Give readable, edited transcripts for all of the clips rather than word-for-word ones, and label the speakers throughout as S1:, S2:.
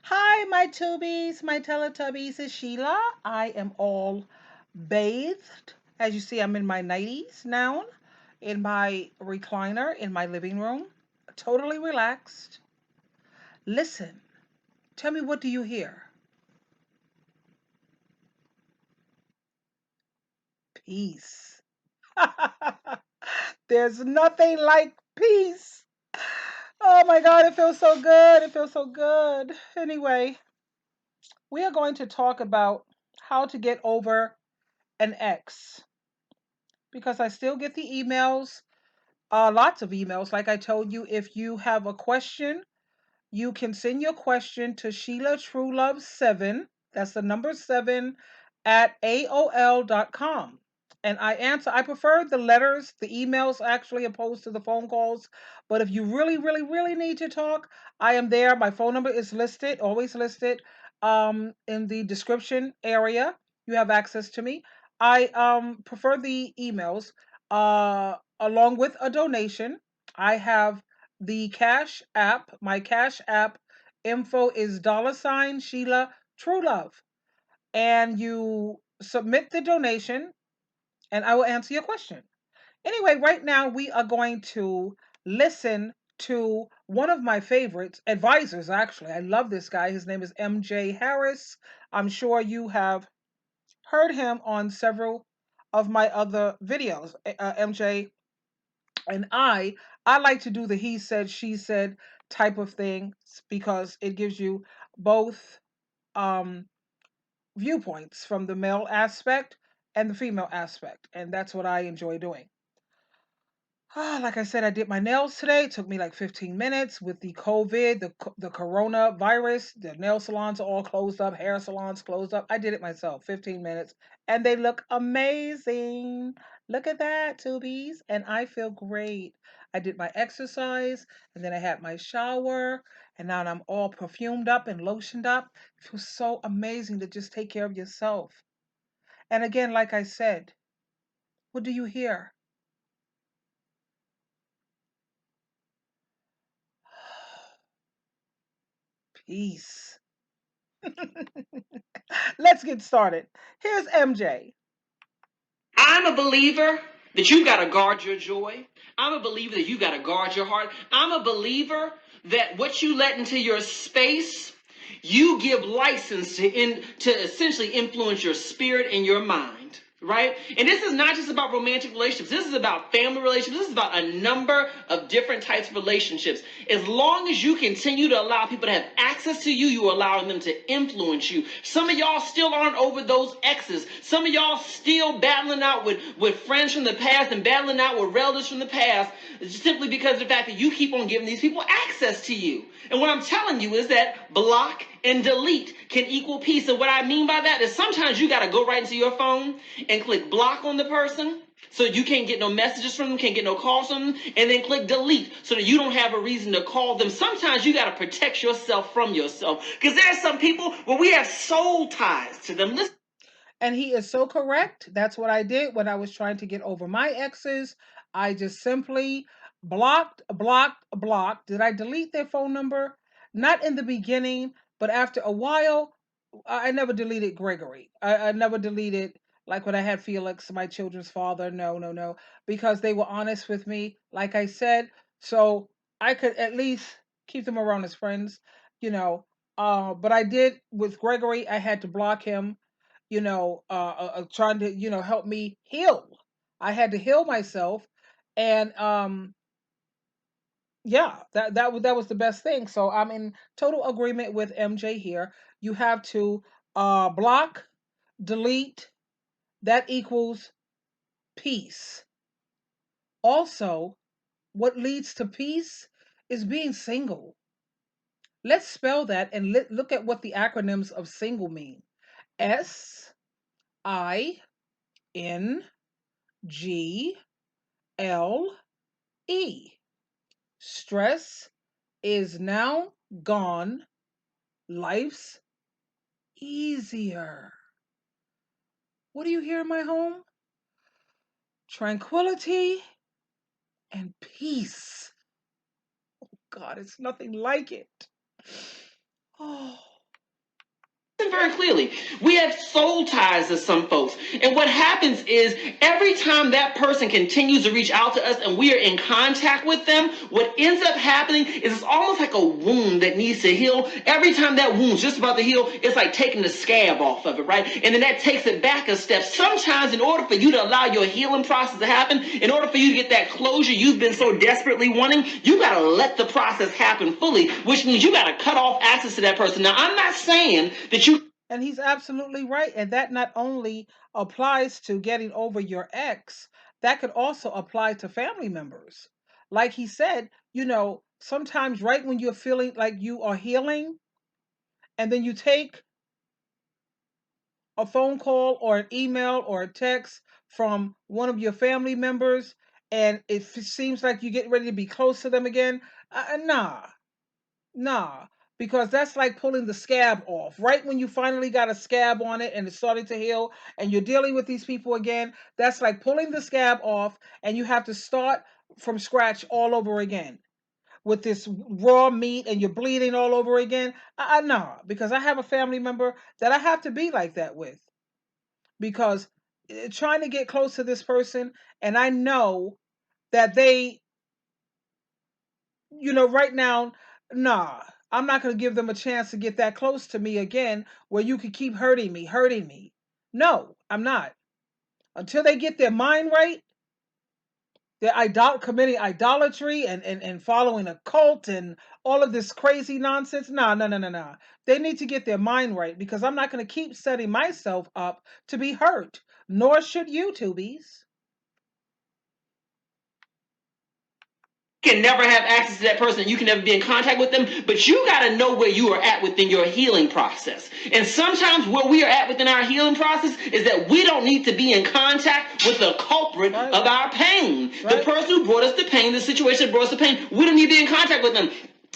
S1: Hi, my tubies, my Teletubbies. It's Sheila. I am all bathed. As you see, I'm in my 90s now, in my recliner in my living room, totally relaxed. Listen, tell me, what do you hear? Peace. There's nothing like peace. Oh my God, it feels so good. It feels so good. Anyway, we are going to talk about how to get over an ex because I still get the emails, lots of emails. Like I told you, if you have a question, you can send your question to Sheila Truelove 7. That's the number 7 at AOL.com. And I answer, I prefer the letters, the emails actually, opposed to the phone calls. But if you really, really, really need to talk, I am there. My phone number is listed, always listed, in the description area. You have access to me. I prefer the emails, along with a donation. I have the Cash App. My Cash App info is $ Sheila True Love. And you submit the donation and I will answer your question. Anyway, right now we are going to listen to one of my favorites, advisors actually. I love this guy. His name is MJ Harris. I'm sure you have heard him on several of my other videos. MJ and I like to do the he said she said type of thing because it gives you both um viewpoints from the male aspect and the female aspect, and that's what I enjoy doing. Like I said, I did my nails today. It took me like 15 minutes with the COVID, the coronavirus. The nail salons are all closed up, hair salons closed up. I did it myself, 15 minutes, and they look amazing. Look at that, tubies. And I feel great. I did my exercise, and then I had my shower, and now I'm all perfumed up and lotioned up. It feels so amazing to just take care of yourself. And again, like I said, what do you hear? Peace. Let's get started. Here's MJ.
S2: I'm a believer that you got to guard your joy. I'm a believer that you got to guard your heart. I'm a believer that what you let into your space, you give license to essentially influence your spirit and your mind. Right? And this is not just about romantic relationships. This is about family relationships. This is about a number of different types of relationships. As long as you continue to allow people to have access to you, you're allowing them to influence you. Some of y'all still aren't over those exes. Some of y'all still battling out with friends from the past and battling out with relatives from the past simply because of the fact that you keep on giving these people access to you. And what I'm telling you is that block and delete can equal peace. And what I mean by that is sometimes you got to go right into your phone and click block on the person so you can't get no messages from them, can't get no calls from them, and then click delete so that you don't have a reason to call them. Sometimes you got to protect yourself from yourself because there are some people where we have soul ties to them. Listen.
S1: And he is so correct. That's what I did when I was trying to get over my exes. I just simply blocked, blocked, blocked. Did I delete their phone number? Not in the beginning, but after a while, I never deleted Gregory. I never deleted, like when I had Felix, my children's father. No, no, no, because they were honest with me, like I said. So I could at least keep them around as friends, you know. But I did with Gregory, I had to block him, trying to, help me heal. I had to heal myself. And yeah, that was the best thing. So I'm in total agreement with MJ here. You have to block, delete, that equals peace. Also, what leads to peace is being single. Let's spell that and look at what the acronyms of single mean. SINGLE. Stress is now gone. Life's easier. What do you hear in my home? Tranquility and peace. God, it's nothing like it. Oh.
S2: very clearly. We have soul ties to some folks. And what happens is every time that person continues to reach out to us and we are in contact with them, what ends up happening is it's almost like a wound that needs to heal. Every time that wound's just about to heal, it's like taking the scab off of it, right? And then that takes it back a step. Sometimes in order for you to allow your healing process to happen, in order for you to get that closure you've been so desperately wanting, you got to let the process happen fully, which means you got to cut off access to that person. Now, I'm not saying that you.
S1: And he's absolutely right. And that not only applies to getting over your ex, that could also apply to family members. Like he said, sometimes right when you're feeling like you are healing, and then you take a phone call or an email or a text from one of your family members, and it seems like you get ready to be close to them again. Nah, nah, because that's like pulling the scab off. Right when you finally got a scab on it and it's starting to heal and you're dealing with these people again, that's like pulling the scab off and you have to start from scratch all over again with this raw meat and you're bleeding all over again. Nah, because I have a family member that I have to be like that with because trying to get close to this person and I know that they right now, nah, I'm not going to give them a chance to get that close to me again where you could keep hurting me. No, I'm not. Until they get their mind right, they're committing idolatry and following a cult and all of this crazy nonsense. Nah, no, no, no, no. They need to get their mind right because I'm not going to keep setting myself up to be hurt, nor should you, tubies.
S2: Can never have access to that person. You can never be in contact with them, but you got to know where you are at within your healing process. And sometimes where we are at within our healing process is that we don't need to be in contact with the culprit
S1: Right.
S2: of our pain.
S1: Right.
S2: The person who brought us the pain, the situation that brought us the pain, we don't need to be in contact with them.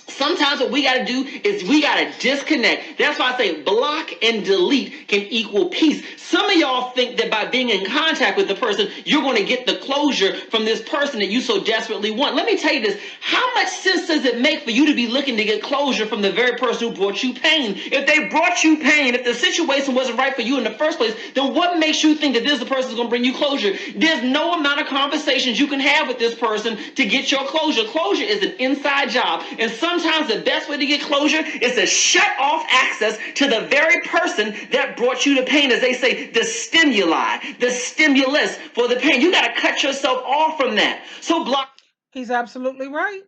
S2: Sometimes what we got to do is we got to disconnect. That's why I say block and delete can equal peace. Some of y'all think that by being in contact with the person, you're going to get the closure from this person that you so desperately want. Let me tell you this. How much sense does it make for you to be looking to get closure from the very person who brought you pain? If they brought you pain, if the situation wasn't right for you in the first place, then what makes you think that this person is going to bring you closure? There's no amount of conversations you can have with this person to get your closure. Closure is an inside job. And sometimes the best way to get closure is to shut off access to the very person that brought you the pain. As they say, the stimuli, the stimulus for the pain. You got to cut yourself off from that. So block.
S1: He's absolutely right.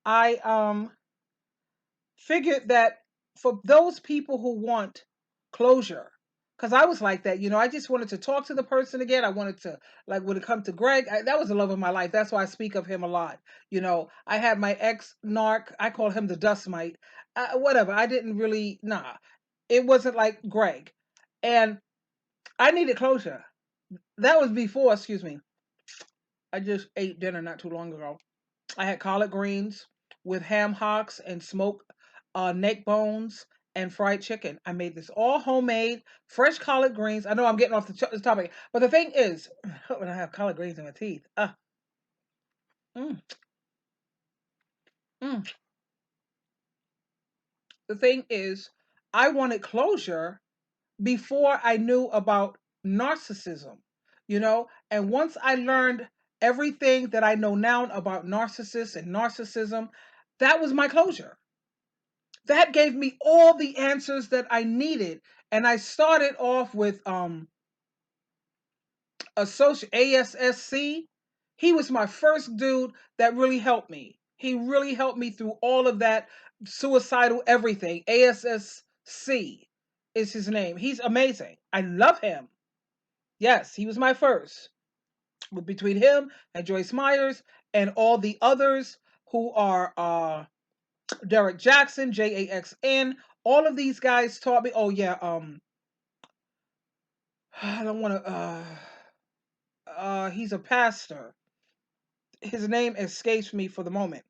S1: I figured that for those people who want closure, because I was like that, I just wanted to talk to the person again. I wanted to, like, when it come to Greg, that was the love of my life. That's why I speak of him a lot. I had my ex narc, I call him the dust mite. Whatever. I didn't really, nah, it wasn't like Greg. And I needed closure. That was before, excuse me. I just ate dinner not too long ago. I had collard greens with ham hocks and smoked neck bones and fried chicken. I made this all homemade, fresh collard greens. I know I'm getting off the topic, but the thing is, when I have collard greens in my teeth, mm, mm. The thing is, I wanted closure before I knew about narcissism, and once I learned everything that I know now about narcissists and narcissism, that was my closure. That gave me all the answers that I needed. And I started off with associate ASSC. He was my first dude that really helped me. He really helped me through all of that suicidal everything. ASSC is his name. He's amazing. I love him. Yes, he was my first. But between him and Joyce Myers and all the others who are Derek Jackson, JAXN. All of these guys taught me. Oh yeah, I don't want to. He's a pastor. His name escapes me for the moment.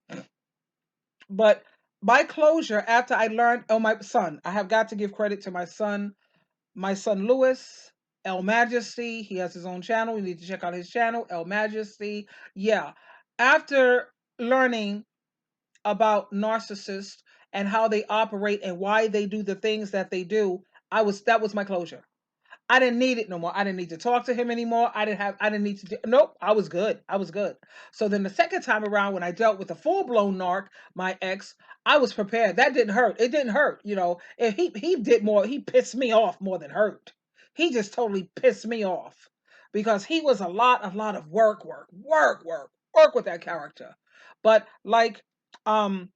S1: But by closure, after I learned, oh my son, I have got to give credit to my son Lewis, El Majesty. He has his own channel. You need to check out his channel, El Majesty. Yeah, after learning about narcissists and how they operate and why they do the things that they do, that was my closure. I didn't need it no more. I didn't need to talk to him anymore. I didn't need to nope, I was good. I was good. So then the second time around when I dealt with a full-blown narc, my ex, I was prepared. That didn't hurt. It didn't hurt, you know. And he did more, he pissed me off more than hurt. He just totally pissed me off because he was a lot of work with that character. But like um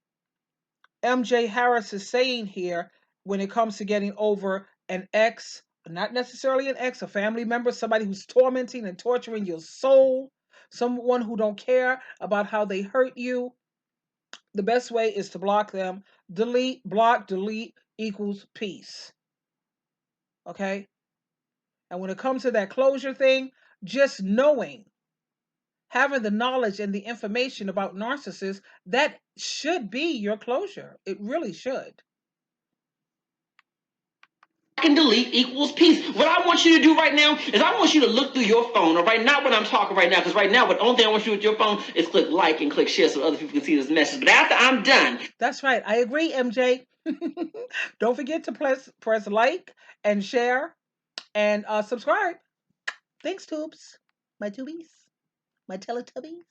S1: MJ Harris is saying here, when it comes to getting over an ex, not necessarily an ex, a family member, somebody who's tormenting and torturing your soul, someone who don't care about how they hurt you, the best way is to block them. Delete, block, delete equals peace. Okay? And when it comes to that closure thing, just knowing, having the knowledge and the information about narcissists, that should be your closure. It really should.
S2: And delete equals peace. What I want you to do right now is I want you to look through your phone, all right? Not when I'm talking right now, because right now, the only thing I want you to do with your phone is click like and click share so other people can see this message. But after I'm done.
S1: That's right. I agree, MJ. Don't forget to press like and share and subscribe. Thanks, tubes. My tubies. My Teletubbies.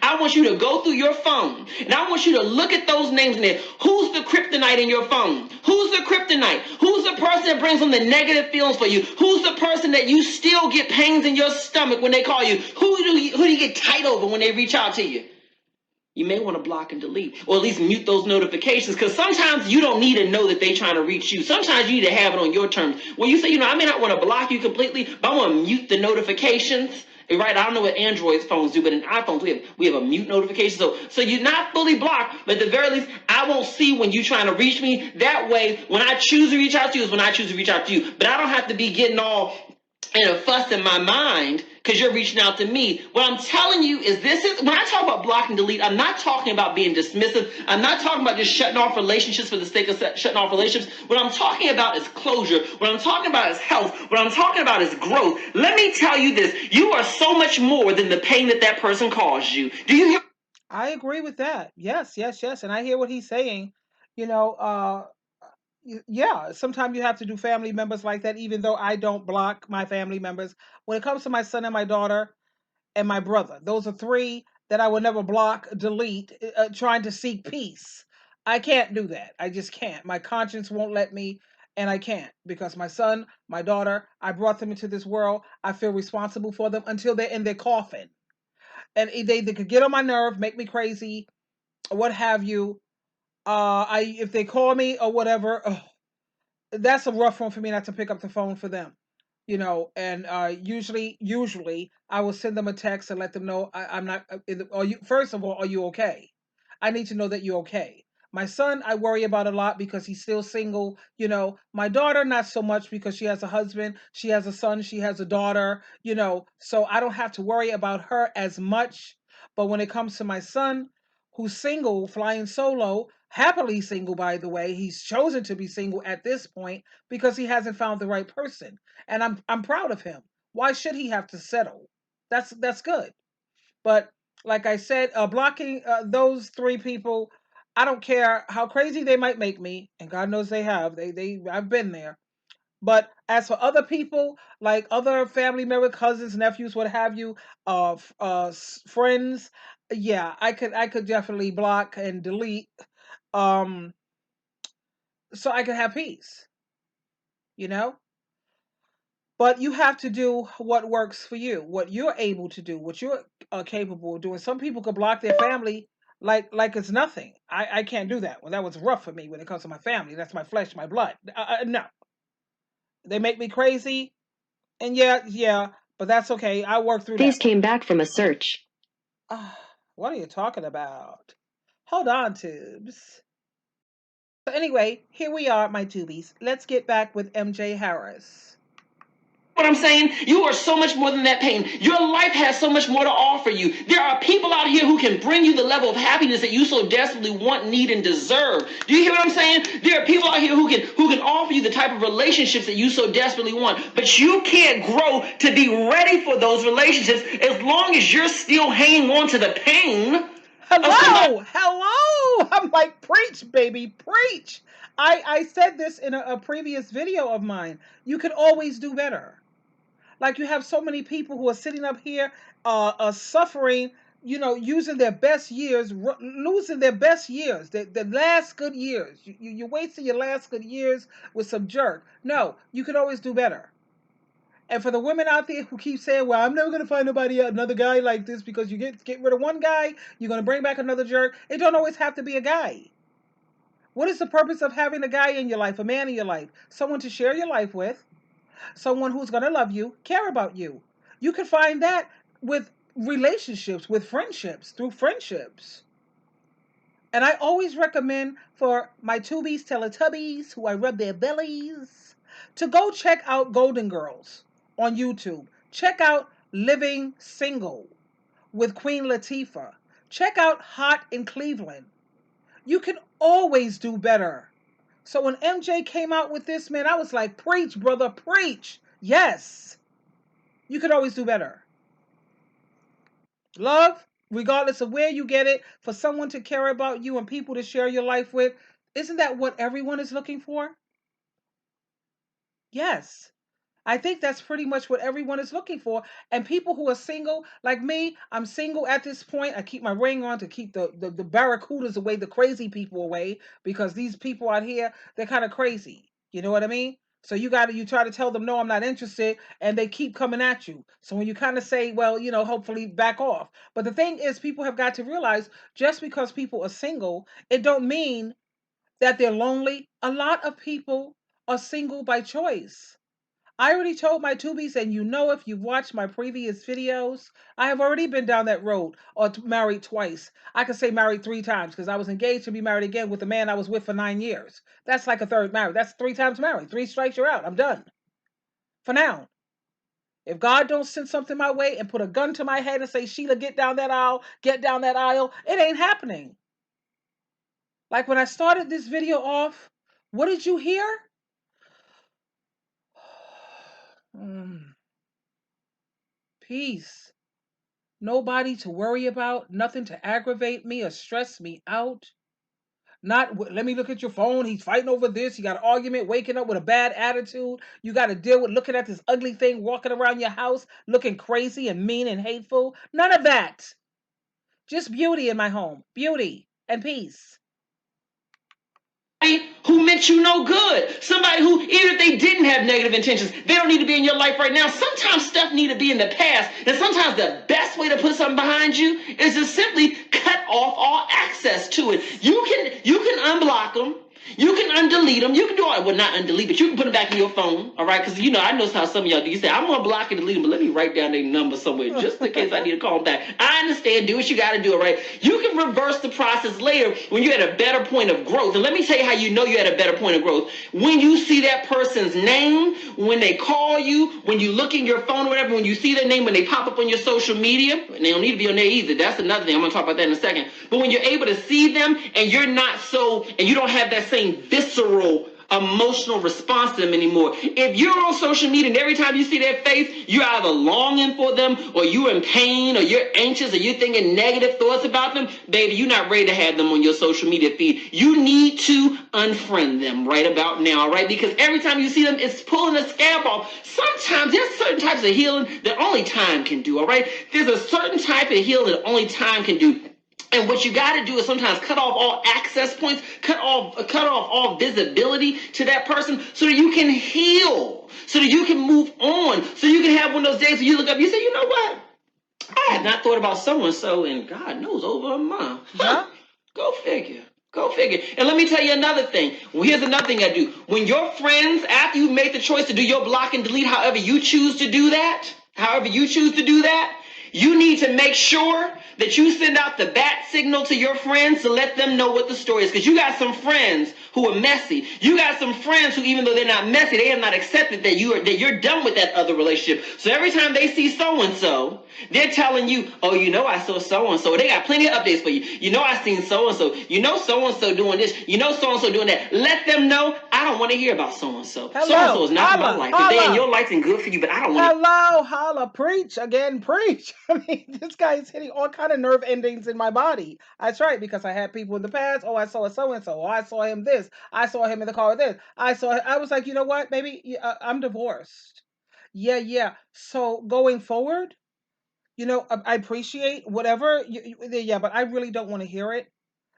S2: I want you to go through your phone and I want you to look at those names in there. Who's the kryptonite in your phone? Who's the kryptonite? Who's the person that brings on the negative feelings for you? Who's the person that you still get pains in your stomach when they call you? Who do you get tight over when they reach out to you? You may want to block and delete, or at least mute those notifications, because sometimes you don't need to know that they're trying to reach you. Sometimes you need to have it on your terms. When you say, I may not want to block you completely, but I want to mute the notifications. Right? I don't know what Android phones do, but in iPhones we have a mute notification. So you're not fully blocked, but at the very least, I won't see when you're trying to reach me. That way, when I choose to reach out to you is when I choose to reach out to you. But I don't have to be getting all in a fuss in my mind because you're reaching out to me. What I'm telling you is when I talk about block and delete, I'm not talking about being dismissive. I'm not talking about just shutting off relationships for the sake of shutting off relationships. What I'm talking about is closure. What I'm talking about is health. What I'm talking about is growth. Let me tell you this. You are so much more than the pain that person caused you. Do you hear?
S1: I agree with that. Yes, yes, yes. And I hear what he's saying. You know, yeah, sometimes you have to do family members like that, even though I don't block my family members. When it comes to my son and my daughter and my brother, those are three that I will never block, delete, trying to seek peace. I can't do that. I just can't. My conscience won't let me, and I can't because my son, my daughter, I brought them into this world. I feel responsible for them until they're in their coffin. And they could get on my nerve, make me crazy, or what have you. If they call me or whatever, that's a rough one for me not to pick up the phone for them, and usually I will send them a text and let them know I'm not. Are you, first of all, are you okay? I need to know that you're okay. My son, I worry about a lot because he's still single. My daughter, not so much because she has a husband, she has a son, she has a daughter. So I don't have to worry about her as much. But when it comes to my son, who's single, flying solo, happily single, by the way, he's chosen to be single at this point because he hasn't found the right person, and I'm proud of him. Why should he have to settle? That's good. But like I said, blocking those three people, I don't care how crazy they might make me, and God knows they have. I've been there. But as for other people, like other family members, cousins, nephews, what have you, friends, yeah, I could definitely block and delete, um, so I can have peace. You know. But you have to do what works for you, what you're able to do, what you're capable of doing. Some people could block their family like it's nothing. I can't do that. Well, that was rough for me when it comes to my family. That's my flesh, my blood. No, they make me crazy, and yeah, but that's okay. I work through
S3: These
S1: that one.
S3: came back from a search.
S1: What are you talking about? Hold on, tubes. So anyway, here we are, my tubies. Let's get back with MJ Harris.
S2: What I'm saying? You are so much more than that pain. Your life has so much more to offer you. There are people out here who can bring you the level of happiness that you so desperately want, need, and deserve. Do you hear what I'm saying? There are people out here who can offer you the type of relationships that you so desperately want. But you can't grow to be ready for those relationships as long as you're still hanging on to the pain.
S1: Hello. I'm like, preach, Preach, baby, preach. I said this in a previous video of mine. You can always do better. Like, you have so many people who are sitting up here, suffering, using their best years, losing their best years, the last good years. You're wasting your last good years with some jerk. No, you can always do better. And for the women out there who keep saying, "Well, I'm never gonna find another guy like this," because you get rid of one guy, you're gonna bring back another jerk. It don't always have to be a guy. What is the purpose of having a guy in your life, a man in your life, someone to share your life with, someone who's gonna love you, care about you? You can find that with relationships, with friendships, through friendships. And I always recommend for my tubies, teletubbies, who I rub their bellies, to go check out Golden Girls on YouTube. Check out Living Single with Queen Latifah. Check out Hot in Cleveland. You can always do better. So when MJ came out with this, man, I was like, preach, brother, preach. Yes, you can always do better. Love, regardless of where you get it, for someone to care about you and people to share your life with, isn't that what everyone is looking for? Yes. I think that's pretty much what everyone is looking for. And people who are single, like me, I'm single at this point. I keep my ring on to keep the barracudas away, the crazy people away, because these people out here, they're kind of crazy. You know what I mean? So you try to tell them, no, I'm not interested, and they keep coming at you. So when you kind of say, well, hopefully back off. But the thing is, people have got to realize, just because people are single, it don't mean that they're lonely. A lot of people are single by choice. I already told my tubies, and if you've watched my previous videos, I have already been down that road, or married twice. I could say married 3 times, because I was engaged to be married again with the man I was with for 9 years. That's like a third marriage. That's 3 times married. 3 strikes, you're out. I'm done. For now. If God don't send something my way and put a gun to my head and say, Sheila, get down that aisle, it ain't happening. Like when I started this video off, what did you hear? Peace. Nobody to worry about, nothing to aggravate me or stress me out. Not, let me look at your phone. He's fighting over this. You got an argument, waking up with a bad attitude. You got to deal with looking at this ugly thing walking around your house, looking crazy and mean and hateful. None of that. Just beauty in my home. Beauty and peace.
S2: Who meant you no good. Somebody who, even if they didn't have negative intentions, they don't need to be in your life right now. Sometimes stuff need to be in the past. And sometimes the best way to put something behind you is to simply cut off all access to it. You can unblock them. You can undelete them. You can do all, well, not undelete, but you can put them back in your phone, all right? Because, I know how some of y'all do. You say, I'm going to block and delete them, but let me write down their number somewhere just in case I need to call them back. I understand. Do what you got to do, all right? You can reverse the process later when you're at a better point of growth. And let me tell you how you know you're at a better point of growth. When you see that person's name, when they call you, when you look in your phone or whatever, when you see their name, when they pop up on your social media, and they don't need to be on there either. That's another thing. I'm going to talk about that in a second. But when you're able to see them and you're not and you don't have that same visceral emotional response to them anymore. If you're on social media and every time you see their face, you're either longing for them or you're in pain or you're anxious or you're thinking negative thoughts about them, baby, you're not ready to have them on your social media feed. You need to unfriend them right about now, all right? Because every time you see them, it's pulling a scab off. Sometimes there's certain types of healing that only time can do, all right? There's a certain type of healing that only time can do. And what you got to do is sometimes cut off all access points, cut off all visibility to that person so that you can heal, so that you can move on, so you can have one of those days where you look up, you say, you know what? I had not thought about so-and-so in God knows over a month.
S1: Yeah.
S2: Go figure. Go figure. And let me tell you another thing. Well, here's another thing I do. When your friends, after you've made the choice to do your block and delete, however you choose to do that, you need to make sure that you send out the bat signal to your friends to let them know what the story is. Because you got some friends who are messy. You got some friends who, even though they're not messy, they have not accepted that you're done with that other relationship. So every time they see so-and-so, they're telling you, oh, I saw so-and-so. They got plenty of updates for you. I seen so-and-so. So-and-so doing this. So-and-so doing that. Let them know, I don't want to hear about so and so. So and
S1: Hello,
S2: so is not in my
S1: holla,
S2: life. If they in
S1: holla.
S2: your life and good for you, but I don't want to.
S1: Hello, holla, preach again, preach. I mean, this guy is hitting all kind of nerve endings in my body. That's right, because I had people in the past. Oh, I saw a so and so. Oh, I saw him this. I saw him in the car with this. I was like, you know what? Maybe I'm divorced. Yeah, yeah. So going forward, I appreciate whatever. Yeah, but I really don't want to hear it.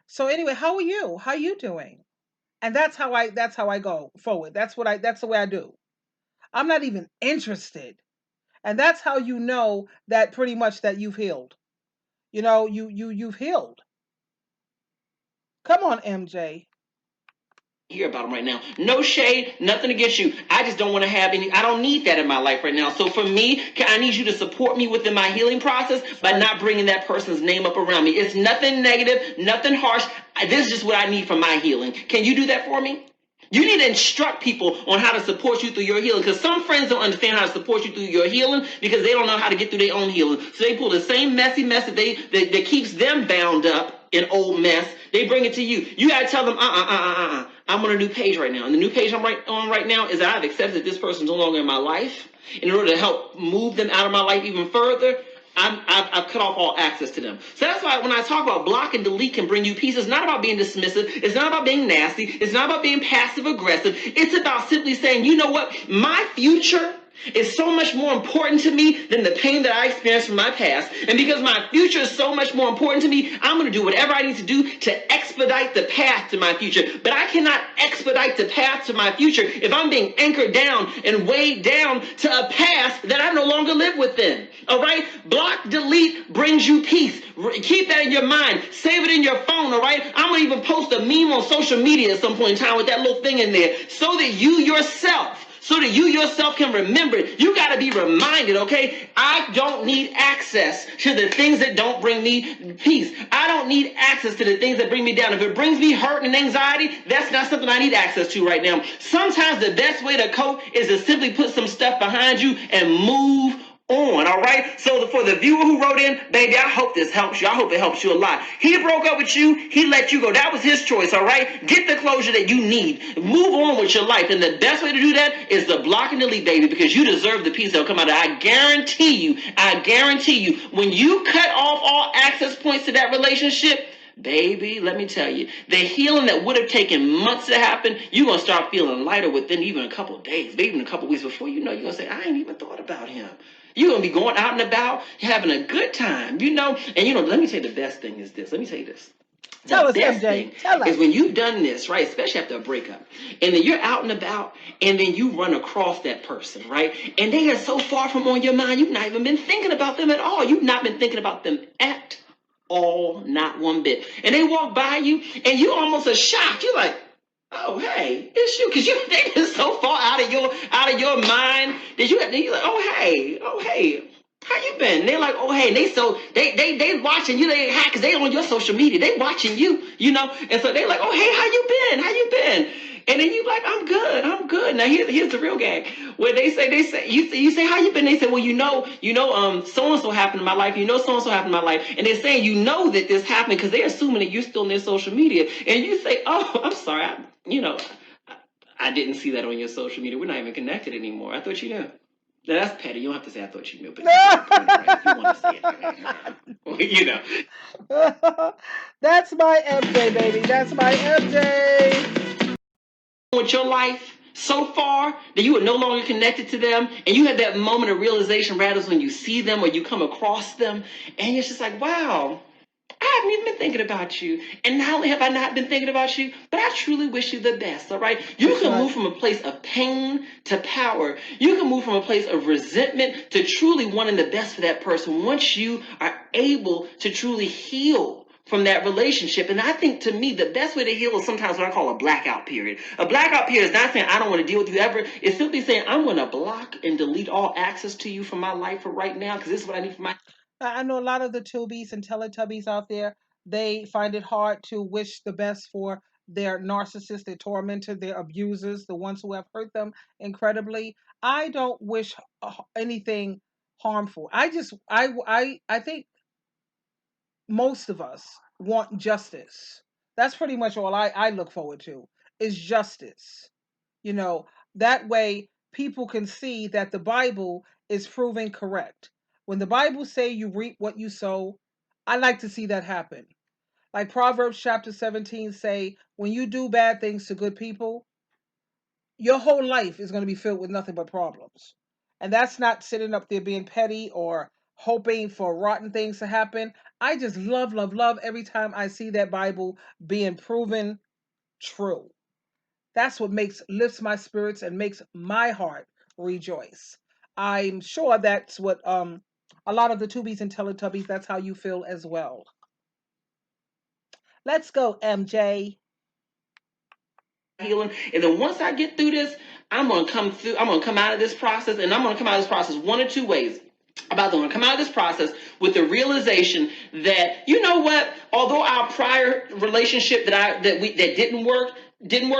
S1: So anyway, how are you? How you doing? And that's how I go forward. That's the way I do. I'm not even interested. And that's how you know that pretty much that you've healed. You've healed. Come on, MJ.
S2: Hear about them right now. No shade, nothing against you. I just don't want to have any. I don't need that in my life right now. So for me, I need you to support me within my healing process by
S1: Right.
S2: not bringing that person's name up around me. It's nothing negative, nothing harsh. This is just what I need for my healing. Can you do that for me? You need to instruct people on how to support you through your healing, because some friends don't understand how to support you through your healing because they don't know how to get through their own healing. So they pull the same messy mess that keeps them bound up in old mess. They bring it to you. You gotta tell them, I'm on a new page right now, and the new page I'm on right now is that I've accepted that this person's no longer in my life. In order to help move them out of my life even further, I've cut off all access to them. So that's why when I talk about block and delete can bring you peace, it's not about being dismissive. It's not about being nasty. It's not about being passive aggressive. It's about simply saying, you know what? My future is so much more important to me than the pain that I experienced from my past. And because my future is so much more important to me, I'm going to do whatever I need to do to expedite the path to my future. But I cannot expedite the path to my future if I'm being anchored down and weighed down to a past that I no longer live within. All right? Block, delete brings you peace. Keep that in your mind. Save it in your phone. All right? I'm going to even post a meme on social media at some point in time with that little thing in there so that you yourself can remember it. You got to be reminded, okay? I don't need access to the things that don't bring me peace. I don't need access to the things that bring me down. If it brings me hurt and anxiety, that's not something I need access to right now. Sometimes the best way to cope is to simply put some stuff behind you and move on, all right? So for the viewer who wrote in, baby, I hope this helps you. I hope it helps you a lot. He broke up with you. He let you go. That was his choice, all right? Get the closure that you need. Move on with your life. And the best way to do that is to block and delete, baby, because you deserve the peace that'll come out of it. I guarantee you, when you cut off all access points to that relationship, baby, let me tell you, the healing that would have taken months to happen, you're going to start feeling lighter within even a couple of days, maybe even a couple of weeks. Before you know, you're going to say, I ain't even thought about him. You're going to be going out and about, having a good time, And, let me tell you, the best thing is this. Let me tell you this.
S1: Tell
S2: The
S1: us,
S2: best
S1: MJ.
S2: thing
S1: Tell
S2: is
S1: us.
S2: when you've done this, right? Especially after a breakup, and then you're out and about, and then you run across that person, right? And they are so far from on your mind, you've not even been thinking about them at all. You've not been thinking about them at all, not one bit. And they walk by you, and you almost are shocked. You're like, oh hey, it's you, because they've been so far out of your mind that you're like, oh hey, how you been? And they're like, oh hey, they watching you, they hack because they on your social media, they watching you, and so they're like, oh hey, how you been? And then you like, I'm good. Now here's the real gag. Where you say how you been? They say, well, so and so happened in my life. So and so happened in my life, and they're saying that this happened because they're assuming that you're still in their social media, and you say, oh, I'm sorry, I didn't see that on your social media. We're not even connected anymore. I thought you knew. Now, that's petty. You don't have to say I thought you knew, but you get the point, right? If you want to say it,
S1: That's my MJ, baby. That's my MJ.
S2: with your life so far that you are no longer connected to them, and you have that moment of realization, rather, when you see them or you come across them, and it's just like, wow, I haven't even been thinking about you. And not only have I not been thinking about you, but I truly wish you the best, all right? You
S1: That's
S2: can
S1: right.
S2: move from a place of pain to power. You can move from a place of resentment to truly wanting the best for that person once you are able to truly heal from that relationship. And I think, to me, the best way to heal is sometimes what I call a blackout period. A blackout period is not saying I don't want to deal with you ever. It's simply saying I'm going to block and delete all access to you from my life for right now, because this is what I need for my.
S1: I know a lot of the Tubies and Teletubbies out there, they find it hard to wish the best for their narcissists, their tormentor, their abusers, the ones who have hurt them incredibly. I don't wish anything harmful. I think most of us want justice. That's pretty much all I look forward to is justice. You know, that way people can see that the Bible is proving correct. When the Bible say you reap what you sow, I like to see that happen. Like Proverbs chapter 17 say, when you do bad things to good people, your whole life is going to be filled with nothing but problems. And that's not sitting up there being petty or hoping for rotten things to happen. I just love, love, love every time I see that Bible being proven true. That's what makes lifts my spirits and makes my heart rejoice. I'm sure that's what a lot of the Tubies and Teletubbies, that's how you feel as well. Let's go, MJ.
S2: Healing. And then once I get through this, I'm gonna come out of this process, and I'm gonna come out of this process one or two ways. About to come out of this process with the realization that, you know what, although our prior relationship that didn't work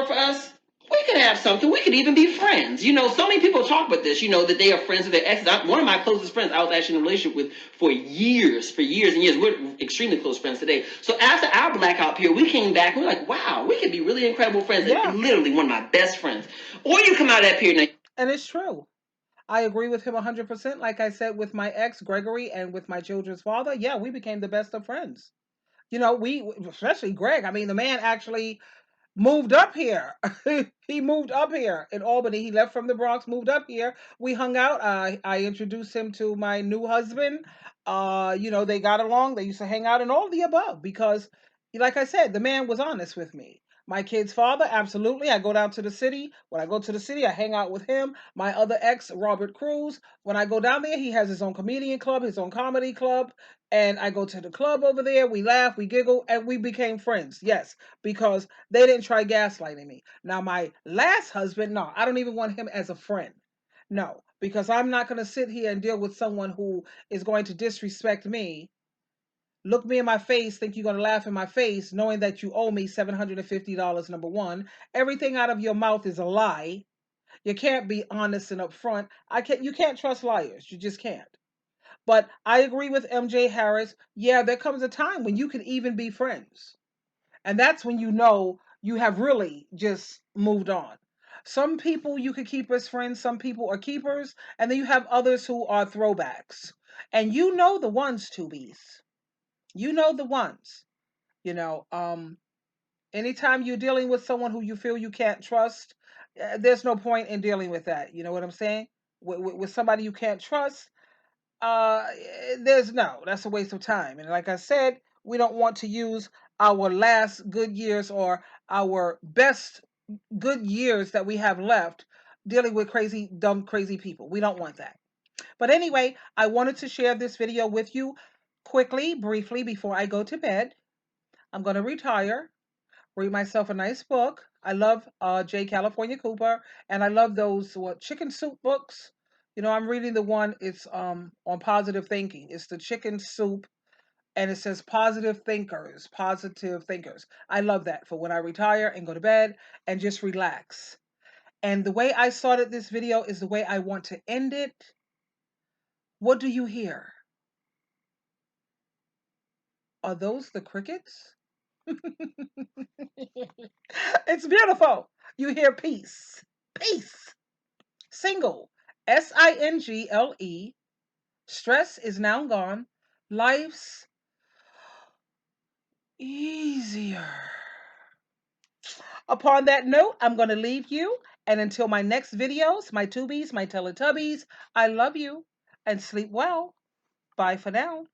S2: for us, we could have something. We could even be friends. You know, so many people talk about this, you know, that they are friends with their exes. One of my closest friends I was actually in a relationship with for years and years. We're extremely close friends today. So after our blackout period, we came back and we're like, wow, we could be really incredible friends.
S1: Yeah.
S2: And literally one of my best friends. Or you come out of that period
S1: And it's true. I agree with him 100%. Like I said, with my ex, Gregory, and with my children's father, yeah, we became the best of friends. You know, especially Greg. I mean, the man actually moved up here. He moved up here in Albany. He left from the Bronx, moved up here. We hung out. I introduced him to my new husband. You know, they got along. They used to hang out and all the above because, like I said, the man was honest with me. My kid's father, absolutely. I go down to the city. When I go to the city, I hang out with him. My other ex, Robert Cruz, when I go down there, he has his own comedian club, his own comedy club. And I go to the club over there. We laugh, we giggle, and we became friends. Yes, because they didn't try gaslighting me. Now, my last husband, no, I don't even want him as a friend. No, because I'm not going to sit here and deal with someone who is going to disrespect me, look me in my face, think you're going to laugh in my face, knowing that you owe me $750, number one. Everything out of your mouth is a lie. You can't be honest and upfront. You can't trust liars. You just can't. But I agree with MJ Harris. Yeah, there comes a time when you can even be friends. And that's when you know you have really just moved on. Some people you could keep as friends, some people are keepers, and then you have others who are throwbacks. And you know the ones, Tubies. You know the ones. You know, anytime you're dealing with someone who you feel you can't trust, there's no point in dealing with that. You know what I'm saying? With somebody you can't trust, uh there's no, that's a waste of time. And like I said, we don't want to use our last good years or our best good years that we have left dealing with crazy dumb crazy people. We don't want that. But anyway, I wanted to share this video with you quickly, briefly, before I go to bed. I'm going to retire, read myself a nice book. I love J. California Cooper, and I love those chicken soup books. You know, I'm reading the one. It's on positive thinking. It's the chicken soup, and it says positive thinkers, positive thinkers. I love that for when I retire and go to bed and just relax. And the way I started this video is the way I want to end it. What do you hear? Are those the crickets? It's beautiful. You hear peace. Peace. Single. Single. Stress is now gone. Life's easier. Upon that note, I'm going to leave you. And until my next videos, my Tubies, my Teletubbies, I love you and sleep well. Bye for now.